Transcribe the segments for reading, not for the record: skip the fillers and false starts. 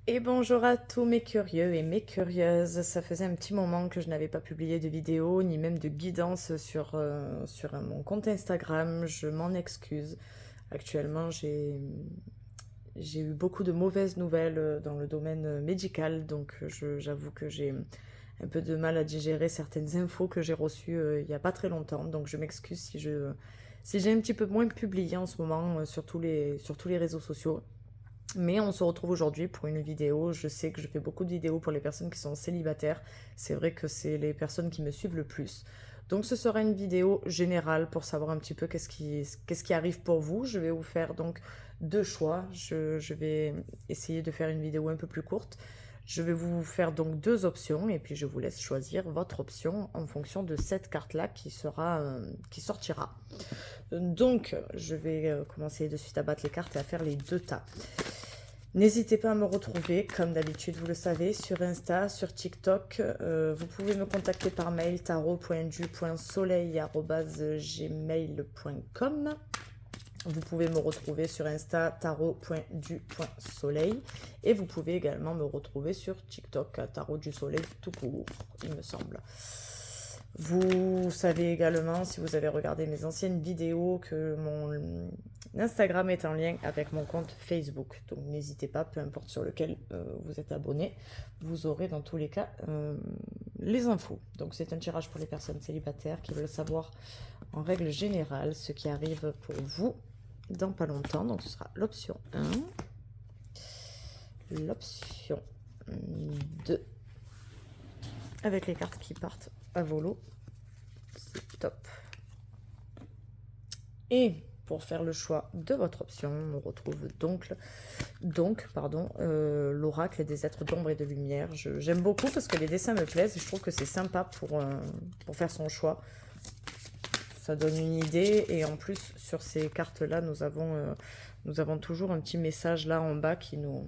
Et bonjour à tous mes curieux et mes curieuses. Ça faisait un petit moment que je n'avais pas publié de vidéo ni même de guidance sur mon compte Instagram. Je m'en excuse. Actuellement, j'ai eu beaucoup de mauvaises nouvelles dans le domaine médical, donc j'avoue que j'ai un peu de mal à digérer certaines infos que j'ai reçues il n'y a pas très longtemps. Donc je m'excuse si j'ai un petit peu moins publié en ce moment sur tous les réseaux sociaux. Mais on se retrouve aujourd'hui pour une vidéo. Je sais que je fais beaucoup de vidéos pour les personnes qui sont célibataires. C'est vrai que c'est les personnes qui me suivent le plus. Donc ce sera une vidéo générale pour savoir un petit peu qu'est-ce qui arrive pour vous. Je vais vous faire donc deux choix. Je vais essayer de faire une vidéo un peu plus courte. Je vais vous faire donc deux options et puis je vous laisse choisir votre option en fonction de cette carte-là qui sortira. Donc je vais commencer de suite à battre les cartes et à faire les deux tas. N'hésitez pas à me retrouver, comme d'habitude, vous le savez, sur Insta, sur TikTok. Vous pouvez me contacter par mail tarot.du.soleil@gmail.com. Vous pouvez me retrouver sur Insta tarot.du.soleil. Et vous pouvez également me retrouver sur TikTok à tarot du soleil tout court, il me semble. Vous savez également, si vous avez regardé mes anciennes vidéos, que mon Instagram est en lien avec mon compte Facebook. Donc n'hésitez pas, peu importe sur lequel vous êtes abonné, vous aurez dans tous les cas les infos. Donc c'est un tirage pour les personnes célibataires qui veulent savoir en règle générale ce qui arrive pour vous dans pas longtemps. Donc ce sera l'option 1, l'option 2, avec les cartes qui partent à volo. C'est top. Et pour faire le choix de votre option, on retrouve l'oracle des êtres d'ombre et de lumière. J'aime beaucoup parce que les dessins me plaisent et je trouve que c'est sympa pour faire son choix. Ça donne une idée et en plus sur ces cartes-là, nous avons toujours un petit message là en bas qui nous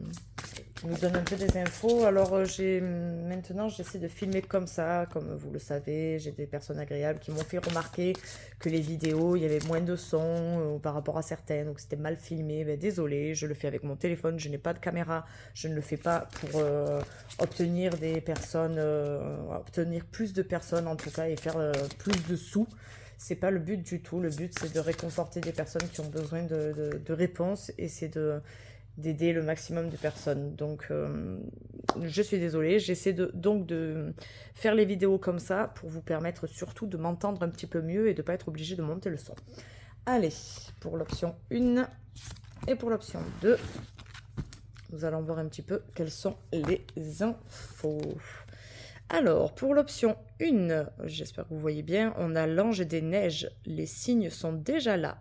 donne un peu des infos. Alors maintenant j'essaie de filmer comme ça, comme vous le savez, j'ai des personnes agréables qui m'ont fait remarquer que les vidéos, il y avait moins de son par rapport à certaines, donc c'était mal filmé. Ben, désolé, je le fais avec mon téléphone, je n'ai pas de caméra, je ne le fais pas pour obtenir des personnes, obtenir plus de personnes en tout cas et faire plus de sous. C'est pas le but du tout. Le but, c'est de réconforter des personnes qui ont besoin de réponses et c'est d'aider le maximum de personnes. Donc, je suis désolée. J'essaie donc de faire les vidéos comme ça pour vous permettre surtout de m'entendre un petit peu mieux et de ne pas être obligé de monter le son. Allez, pour l'option 1 et pour l'option 2, nous allons voir un petit peu quelles sont les infos. Alors, pour l'option 1, j'espère que vous voyez bien, on a l'ange des neiges. Les signes sont déjà là.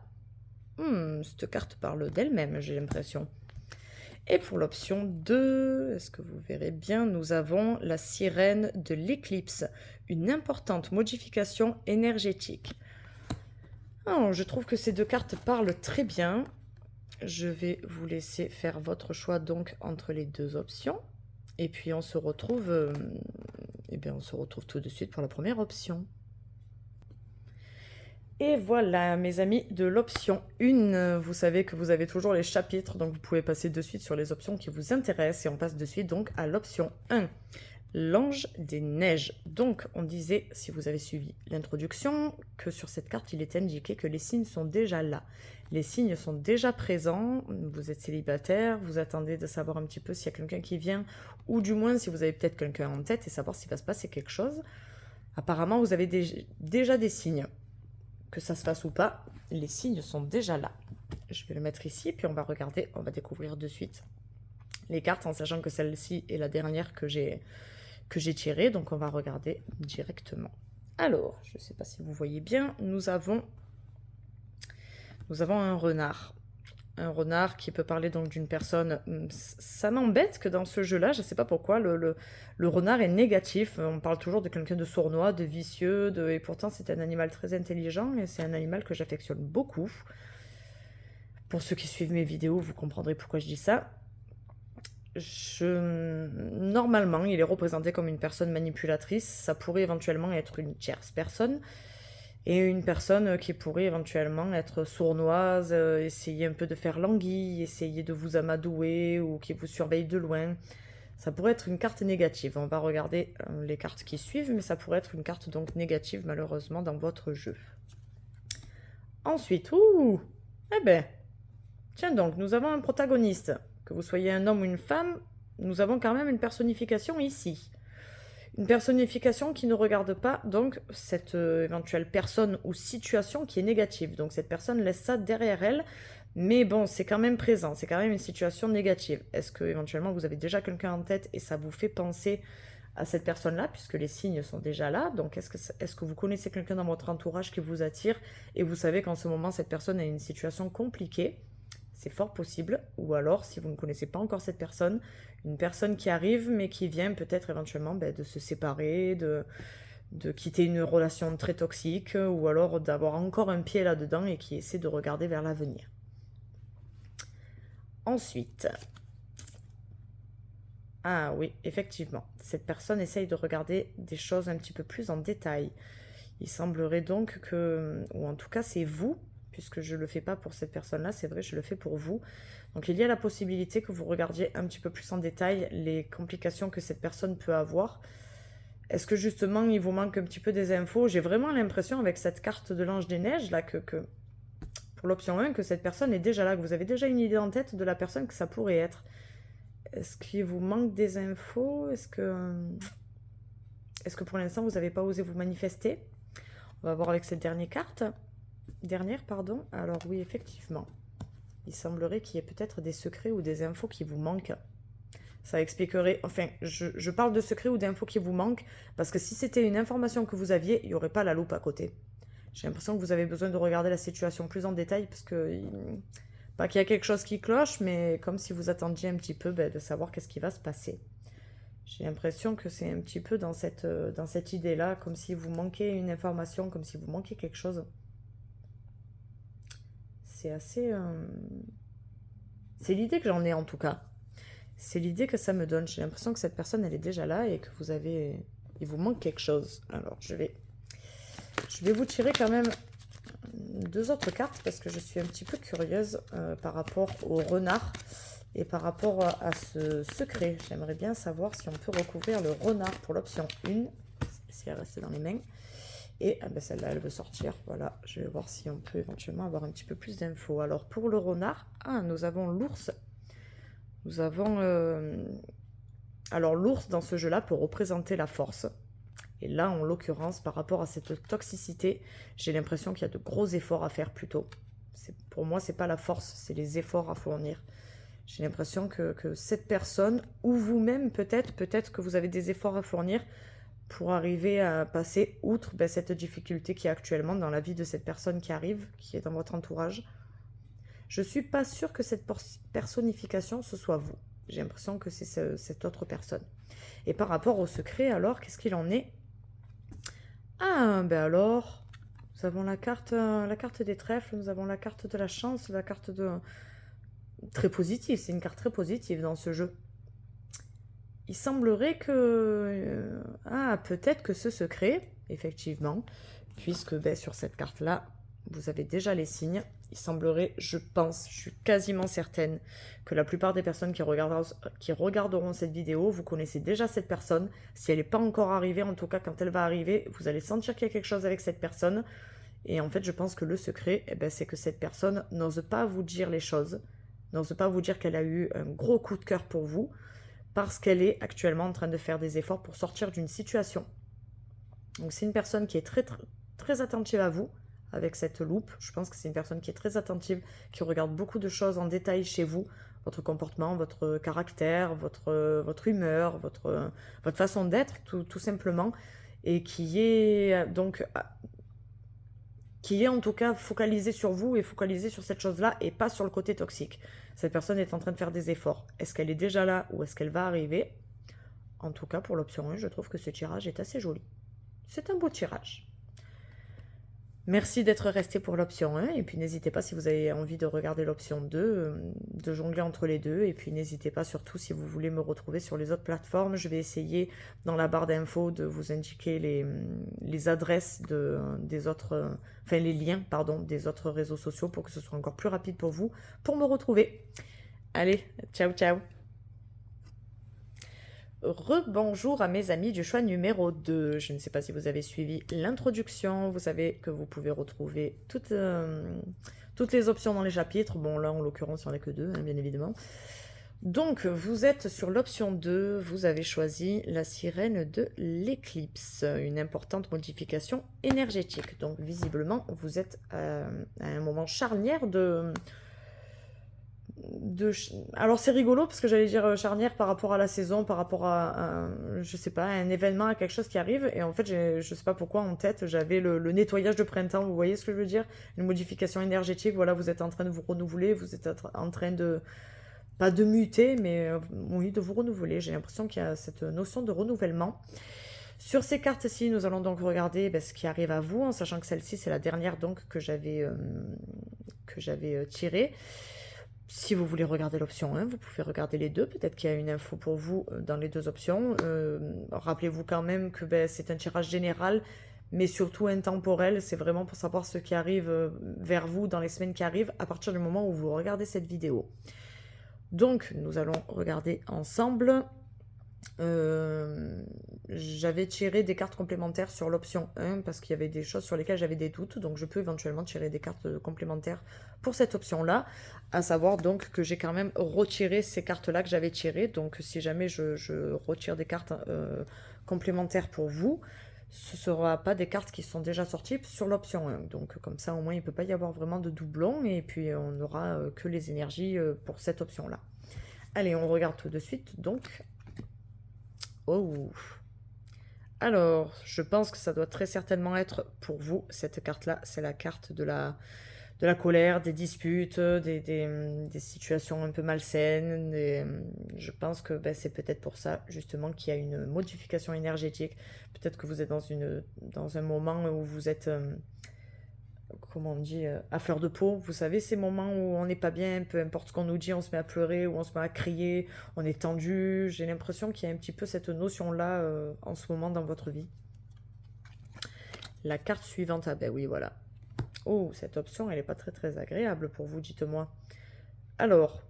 Cette carte parle d'elle-même, j'ai l'impression. Et pour l'option 2, est-ce que vous verrez bien, nous avons la sirène de l'éclipse. Une importante modification énergétique. Alors, je trouve que ces deux cartes parlent très bien. Je vais vous laisser faire votre choix donc entre les deux options. Et puis on se retrouve tout de suite pour la première option. Et voilà mes amis, de l'option 1, vous savez que vous avez toujours les chapitres, donc vous pouvez passer de suite sur les options qui vous intéressent et on passe de suite donc à l'option 1. L'ange des neiges. Donc on disait, si vous avez suivi l'introduction, que sur cette carte il est indiqué que les signes sont déjà là. Les signes sont déjà présents, vous êtes célibataire, vous attendez de savoir un petit peu s'il y a quelqu'un qui vient, ou du moins si vous avez peut-être quelqu'un en tête et savoir s'il va se passer quelque chose. Apparemment vous avez déjà des signes. Que ça se fasse ou pas, les signes sont déjà là. Je vais le mettre ici, puis on va regarder, on va découvrir de suite les cartes, en sachant que celle-ci est la dernière que j'ai tirée, donc on va regarder directement. Alors, je ne sais pas si vous voyez bien, nous avons un renard. Un renard qui peut parler donc d'une personne. Ça m'embête que dans ce jeu-là, je ne sais pas pourquoi, le renard est négatif. On parle toujours de quelqu'un de sournois, de vicieux, et pourtant c'est un animal très intelligent et c'est un animal que j'affectionne beaucoup. Pour ceux qui suivent mes vidéos, vous comprendrez pourquoi je dis ça. Normalement, il est représenté comme une personne manipulatrice. Ça pourrait éventuellement être une tierce personne. Et une personne qui pourrait éventuellement être sournoise, essayer un peu de faire l'anguille, essayer de vous amadouer ou qui vous surveille de loin. Ça pourrait être une carte négative. On va regarder les cartes qui suivent, mais ça pourrait être une carte donc négative malheureusement dans votre jeu. Ensuite, eh ben, tiens donc, nous avons un protagoniste. Que vous soyez un homme ou une femme, nous avons quand même une personnification ici. Une personnification qui ne regarde pas donc cette éventuelle personne ou situation qui est négative. Donc cette personne laisse ça derrière elle, mais bon, c'est quand même présent, c'est quand même une situation négative. Est-ce que éventuellement vous avez déjà quelqu'un en tête et ça vous fait penser à cette personne-là, puisque les signes sont déjà là? Donc est-ce que vous connaissez quelqu'un dans votre entourage qui vous attire et vous savez qu'en ce moment cette personne a une situation compliquée? C'est fort possible. Ou alors, si vous ne connaissez pas encore cette personne, une personne qui arrive, mais qui vient peut-être éventuellement de se séparer, de quitter une relation très toxique, ou alors d'avoir encore un pied là-dedans et qui essaie de regarder vers l'avenir. Ensuite, ah oui, effectivement, cette personne essaye de regarder des choses un petit peu plus en détail. Il semblerait donc que, ou en tout cas c'est vous, puisque je ne le fais pas pour cette personne-là, c'est vrai, je le fais pour vous. Donc il y a la possibilité que vous regardiez un petit peu plus en détail les complications que cette personne peut avoir. Est-ce que justement il vous manque un petit peu des infos? J'ai vraiment l'impression avec cette carte de l'ange des neiges, là, que pour l'option 1, que cette personne est déjà là, que vous avez déjà une idée en tête de la personne que ça pourrait être. Est-ce qu'il vous manque des infos? Est-ce que pour l'instant vous n'avez pas osé vous manifester? On va voir avec cette dernière carte. Pardon. Alors oui, effectivement. Il semblerait qu'il y ait peut-être des secrets ou des infos qui vous manquent. Ça expliquerait... Enfin, je parle de secrets ou d'infos qui vous manquent, parce que si c'était une information que vous aviez, il n'y aurait pas la loupe à côté. J'ai l'impression que vous avez besoin de regarder la situation plus en détail, parce que... Pas qu'il y a quelque chose qui cloche, mais comme si vous attendiez un petit peu de savoir qu'est-ce qui va se passer. J'ai l'impression que c'est un petit peu dans cette idée-là, comme si vous manquez une information, comme si vous manquez quelque chose. C'est assez... C'est l'idée que j'en ai en tout cas. C'est l'idée que ça me donne. J'ai l'impression que cette personne, elle est déjà là et que vous avez... Il vous manque quelque chose. Alors, je vais vous tirer quand même 2 autres cartes parce que je suis un petit peu curieuse par rapport au renard et par rapport à ce secret. J'aimerais bien savoir si on peut recouvrir le renard pour l'option 1, si elle reste dans les mains. Et ah ben celle-là, elle veut sortir. Voilà, je vais voir si on peut éventuellement avoir un petit peu plus d'infos. Alors, pour le renard, nous avons l'ours. Nous avons... Alors, l'ours, dans ce jeu-là, peut représenter la force. Et là, en l'occurrence, par rapport à cette toxicité, j'ai l'impression qu'il y a de gros efforts à faire plutôt. Pour moi, c'est pas la force, c'est les efforts à fournir. J'ai l'impression que cette personne, ou vous-même peut-être que vous avez des efforts à fournir pour arriver à passer outre cette difficulté qui est actuellement dans la vie de cette personne qui arrive, qui est dans votre entourage. Je ne suis pas sûre que cette personnification, ce soit vous. J'ai l'impression que c'est cette autre personne. Et par rapport au secret, alors, qu'est-ce qu'il en est? Ah, ben alors, nous avons la carte des trèfles, nous avons la carte de la chance, la carte de... Très positive, c'est une carte très positive dans ce jeu. Il semblerait que... peut-être que ce secret, effectivement, puisque sur cette carte-là, vous avez déjà les signes. Il semblerait, je suis quasiment certaine que la plupart des personnes qui regarderont cette vidéo, vous connaissez déjà cette personne. Si elle n'est pas encore arrivée, en tout cas quand elle va arriver, vous allez sentir qu'il y a quelque chose avec cette personne. Et en fait, je pense que le secret, c'est que cette personne n'ose pas vous dire les choses, n'ose pas vous dire qu'elle a eu un gros coup de cœur pour vous, parce qu'elle est actuellement en train de faire des efforts pour sortir d'une situation. Donc c'est une personne qui est très, très, très attentive à vous, avec cette loupe. Je pense que c'est une personne qui est très attentive, qui regarde beaucoup de choses en détail chez vous, votre comportement, votre caractère, votre humeur, votre façon d'être, tout simplement, et qui est donc... qui est en tout cas focalisée sur vous et focalisée sur cette chose-là et pas sur le côté toxique. Cette personne est en train de faire des efforts. Est-ce qu'elle est déjà là ou est-ce qu'elle va arriver? En tout cas, pour l'option 1, je trouve que ce tirage est assez joli. C'est un beau tirage. Merci d'être resté pour l'option 1 et puis n'hésitez pas si vous avez envie de regarder l'option 2, de jongler entre les deux et puis n'hésitez pas surtout si vous voulez me retrouver sur les autres plateformes. Je vais essayer dans la barre d'infos de vous indiquer les adresses des autres, enfin les liens pardon, des autres réseaux sociaux pour que ce soit encore plus rapide pour vous pour me retrouver. Allez, ciao ciao. Rebonjour à mes amis du choix numéro 2. Je ne sais pas si vous avez suivi l'introduction. Vous savez que vous pouvez retrouver toutes les options dans les chapitres. Bon, là, en l'occurrence, il n'y en a que deux, hein, bien évidemment. Donc, vous êtes sur l'option 2. Vous avez choisi la sirène de l'éclipse. Une importante modification énergétique. Donc, visiblement, vous êtes à un moment charnière alors c'est rigolo parce que j'allais dire charnière par rapport à la saison, par rapport à je sais pas, un événement, à quelque chose qui arrive, et en fait je sais pas pourquoi en tête j'avais le nettoyage de printemps, vous voyez ce que je veux dire? Une modification énergétique, voilà, vous êtes en train de vous renouveler, vous êtes en train de, pas de muter, mais oui, de vous renouveler. J'ai l'impression qu'il y a cette notion de renouvellement. Sur ces cartes-ci, nous allons donc regarder ce qui arrive à vous, en sachant que celle-ci c'est la dernière donc que j'avais tirée. Si vous voulez regarder l'option 1, vous pouvez regarder les deux. Peut-être qu'il y a une info pour vous dans les deux options. Rappelez-vous quand même que c'est un tirage général, mais surtout intemporel. C'est vraiment pour savoir ce qui arrive vers vous dans les semaines qui arrivent à partir du moment où vous regardez cette vidéo. Donc, nous allons regarder ensemble. J'avais tiré des cartes complémentaires sur l'option 1 parce qu'il y avait des choses sur lesquelles j'avais des doutes, donc je peux éventuellement tirer des cartes complémentaires pour cette option là, à savoir donc que j'ai quand même retiré ces cartes là que j'avais tirées. Donc si jamais je retire des cartes complémentaires pour vous, ce ne sera pas des cartes qui sont déjà sorties sur l'option 1, donc comme ça au moins il ne peut pas y avoir vraiment de doublons, et puis on n'aura que les énergies pour cette option là. Allez, on regarde tout de suite donc. Oh. Alors, je pense que ça doit très certainement être pour vous, cette carte-là. C'est la carte de la colère, des disputes, des situations un peu malsaines. Je pense que c'est peut-être pour ça, justement, qu'il y a une modification énergétique. Peut-être que vous êtes dans un moment où vous êtes, comment on dit, à fleur de peau. Vous savez, ces moments où on n'est pas bien, peu importe ce qu'on nous dit, on se met à pleurer ou on se met à crier, on est tendu. J'ai l'impression qu'il y a un petit peu cette notion-là en ce moment dans votre vie. La carte suivante, ah ben oui, voilà. Oh, cette option, elle n'est pas très très agréable pour vous, dites-moi. Alors,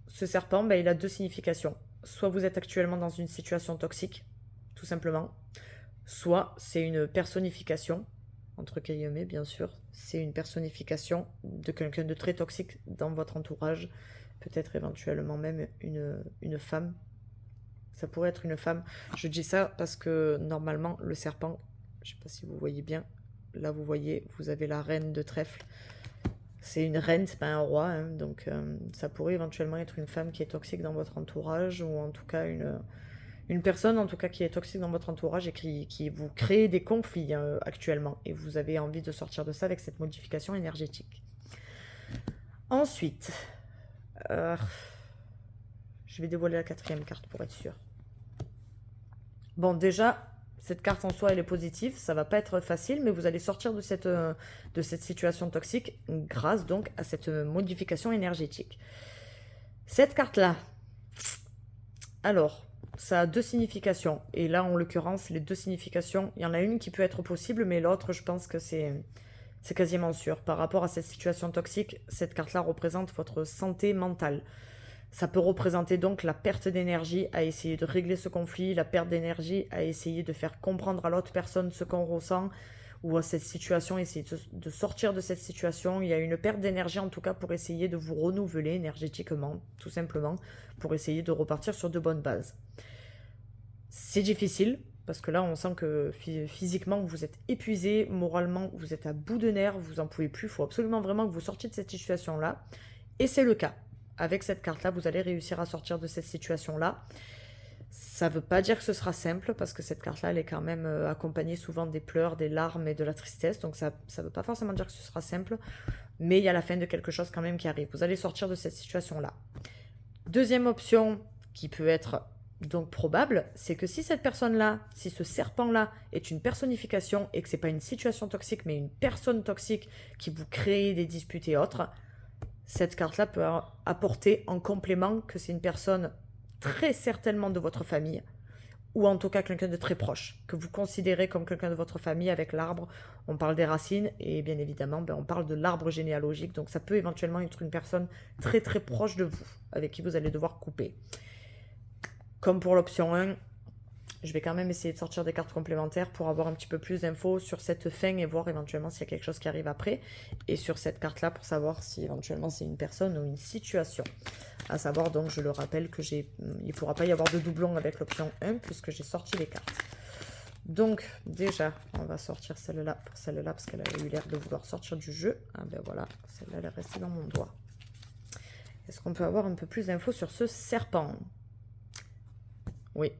ce serpent, il a deux significations. Soit vous êtes actuellement dans une situation toxique, tout simplement. Soit c'est une personnification, entre guillemets bien sûr, c'est une personnification de quelqu'un de très toxique dans votre entourage, peut-être éventuellement même une femme. Ça pourrait être une femme. Je dis ça parce que normalement le serpent, je ne sais pas si vous voyez bien, là vous voyez, vous avez la reine de trèfle. C'est une reine, c'est pas un roi, hein, donc ça pourrait éventuellement être une femme qui est toxique dans votre entourage, ou en tout cas une personne en tout cas qui est toxique dans votre entourage et qui vous crée des conflits actuellement, et vous avez envie de sortir de ça avec cette modification énergétique. Ensuite, je vais dévoiler la quatrième carte pour être sûr. Bon, déjà, cette carte en soi, elle est positive, ça va pas être facile, mais vous allez sortir de cette situation toxique grâce donc à cette modification énergétique. Cette carte-là, alors, ça a deux significations, et là en l'occurrence les deux significations, il y en a une qui peut être possible, mais l'autre je pense que c'est quasiment sûr. Par rapport à cette situation toxique, cette carte là représente votre santé mentale. Ça peut représenter donc la perte d'énergie à essayer de régler ce conflit, la perte d'énergie à essayer de faire comprendre à l'autre personne ce qu'on ressent, ou à cette situation, essayer de sortir de cette situation. Il y a une perte d'énergie en tout cas pour essayer de vous renouveler énergétiquement, tout simplement, pour essayer de repartir sur de bonnes bases. C'est difficile, parce que là on sent que physiquement vous êtes épuisé, moralement vous êtes à bout de nerfs, vous en pouvez plus, il faut absolument vraiment que vous sortiez de cette situation-là, et c'est le cas. Avec cette carte-là, vous allez réussir à sortir de cette situation-là. Ça ne veut pas dire que ce sera simple, parce que cette carte-là, elle est quand même accompagnée souvent des pleurs, des larmes et de la tristesse. Donc ça ne veut pas forcément dire que ce sera simple, mais il y a la fin de quelque chose quand même qui arrive. Vous allez sortir de cette situation-là. Deuxième option qui peut être donc probable, c'est que si cette personne-là, si ce serpent-là est une personnification et que ce n'est pas une situation toxique, mais une personne toxique qui vous crée des disputes et autres, cette carte-là peut apporter en complément que c'est une personne très certainement de votre famille, ou en tout cas quelqu'un de très proche, que vous considérez comme quelqu'un de votre famille. Avec l'arbre, on parle des racines, et bien évidemment, on parle de l'arbre généalogique, donc ça peut éventuellement être une personne très très proche de vous, avec qui vous allez devoir couper. Comme pour l'option 1, Je vais quand même essayer de sortir des cartes complémentaires pour avoir un petit peu plus d'infos sur cette fin et voir éventuellement s'il y a quelque chose qui arrive après. Et sur cette carte-là pour savoir si éventuellement c'est une personne ou une situation. À savoir donc, je le rappelle, que il ne pourra pas y avoir de doublon avec l'option 1 puisque j'ai sorti les cartes. Donc déjà, on va sortir celle-là pour celle-là parce qu'elle a eu l'air de vouloir sortir du jeu. Ah ben voilà, celle-là elle est restée dans mon doigt. Est-ce qu'on peut avoir un peu plus d'infos sur ce serpent? Oui.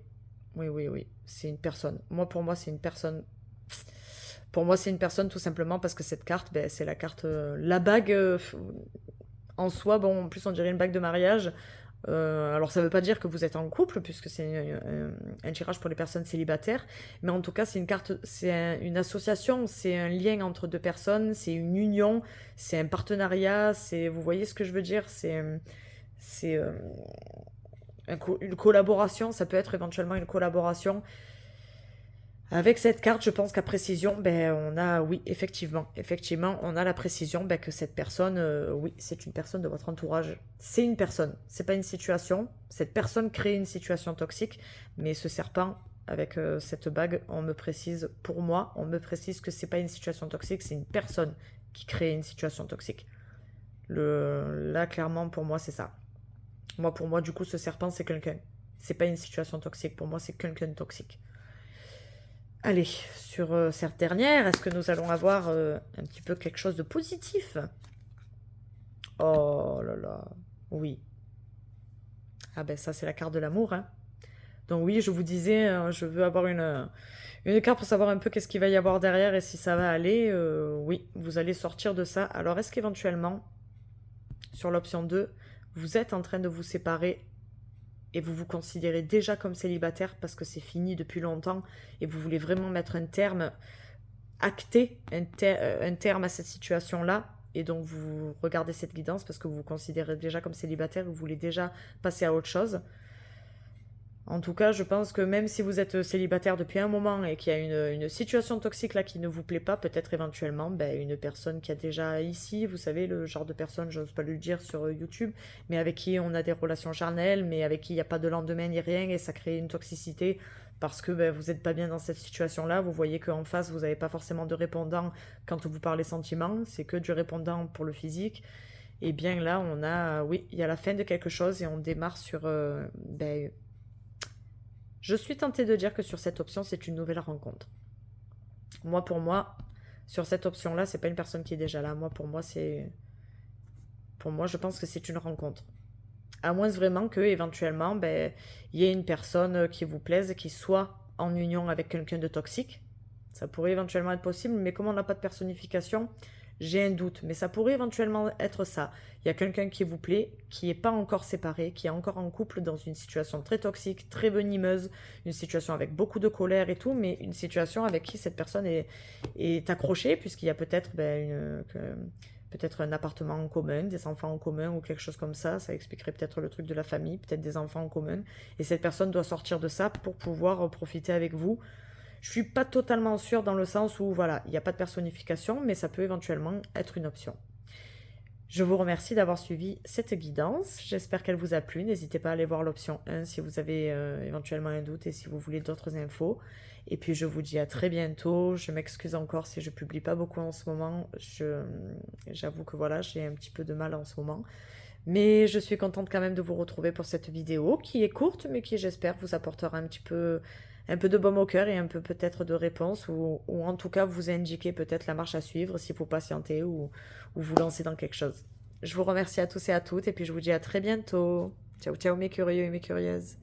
Oui. C'est une personne. Pour moi, c'est une personne. Pour moi, c'est une personne tout simplement parce que cette carte, ben, c'est la carte. La bague en soi, bon, en plus, on dirait une bague de mariage. Alors, ça ne veut pas dire que vous êtes en couple, puisque c'est un tirage pour les personnes célibataires. Mais en tout cas, c'est une carte, c'est une association, c'est un lien entre deux personnes, c'est une union, c'est un partenariat. Vous voyez ce que je veux dire? C'est une collaboration, ça peut être éventuellement une collaboration. Avec cette carte, je pense qu'à précision, ben, on a, oui, effectivement, on a la précision ben, que cette personne, oui, c'est une personne de votre entourage. C'est une personne, c'est pas une situation. Cette personne crée une situation toxique, mais ce serpent, avec cette bague, on me précise, pour moi, on me précise que c'est pas une situation toxique, c'est une personne qui crée une situation toxique. Là, clairement, pour moi, c'est ça. Pour moi, du coup, ce serpent, c'est quelqu'un. C'est pas une situation toxique. Pour moi, c'est quelqu'un de toxique. Allez, sur cette dernière, est-ce que nous allons avoir un petit peu quelque chose de positif? Oh là là, oui. Ah ben ça, c'est la carte de l'amour. Hein. Donc oui, je vous disais, je veux avoir une carte pour savoir un peu qu'est-ce qu'il va y avoir derrière et si ça va aller. Oui, vous allez sortir de ça. Alors, est-ce qu'éventuellement, sur l'option 2, vous êtes en train de vous séparer et vous vous considérez déjà comme célibataire parce que c'est fini depuis longtemps et vous voulez vraiment mettre un terme, acter un terme à cette situation-là, et donc vous regardez cette guidance parce que vous vous considérez déjà comme célibataire, vous voulez déjà passer à autre chose. En tout cas, je pense que même si vous êtes célibataire depuis un moment et qu'il y a une situation toxique là qui ne vous plaît pas, peut-être éventuellement une personne qui a déjà ici, vous savez, le genre de personne, j'ose pas le dire sur YouTube, mais avec qui on a des relations charnelles, mais avec qui il n'y a pas de lendemain ni rien et ça crée une toxicité parce que vous n'êtes pas bien dans cette situation-là. Vous voyez qu'en face, vous n'avez pas forcément de répondant quand vous parlez sentiments, c'est que du répondant pour le physique. Et bien là, on a, oui, il y a la fin de quelque chose et on démarre sur... je suis tentée de dire que sur cette option, c'est une nouvelle rencontre. Pour moi, sur cette option-là, c'est pas une personne qui est déjà là. Pour moi, je pense que c'est une rencontre. À moins vraiment que, éventuellement, il y ait une personne qui vous plaise, qui soit en union avec quelqu'un de toxique. Ça pourrait éventuellement être possible, mais comme on n'a pas de personnification, j'ai un doute, mais ça pourrait éventuellement être ça. Il y a quelqu'un qui vous plaît, qui n'est pas encore séparé, qui est encore en couple dans une situation très toxique, très venimeuse, une situation avec beaucoup de colère et tout, mais une situation avec qui cette personne est accrochée, puisqu'il y a peut-être peut-être un appartement en commun, des enfants en commun ou quelque chose comme ça. Ça expliquerait peut-être le truc de la famille, peut-être des enfants en commun. Et cette personne doit sortir de ça pour pouvoir profiter avec vous. Je suis pas totalement sûre dans le sens où, voilà, il n'y a pas de personnification, mais ça peut éventuellement être une option. Je vous remercie d'avoir suivi cette guidance. J'espère qu'elle vous a plu. N'hésitez pas à aller voir l'option 1 si vous avez éventuellement un doute et si vous voulez d'autres infos. Et puis, je vous dis à très bientôt. Je m'excuse encore si je publie pas beaucoup en ce moment. J'avoue que voilà, j'ai un petit peu de mal en ce moment. Mais je suis contente quand même de vous retrouver pour cette vidéo qui est courte, mais qui, j'espère, vous apportera un peu de baume au cœur et un peu peut-être de réponse ou en tout cas vous indiquer peut-être la marche à suivre s'il faut patienter ou vous lancer dans quelque chose. Je vous remercie à tous et à toutes et puis je vous dis à très bientôt. Ciao, ciao mes curieux et mes curieuses.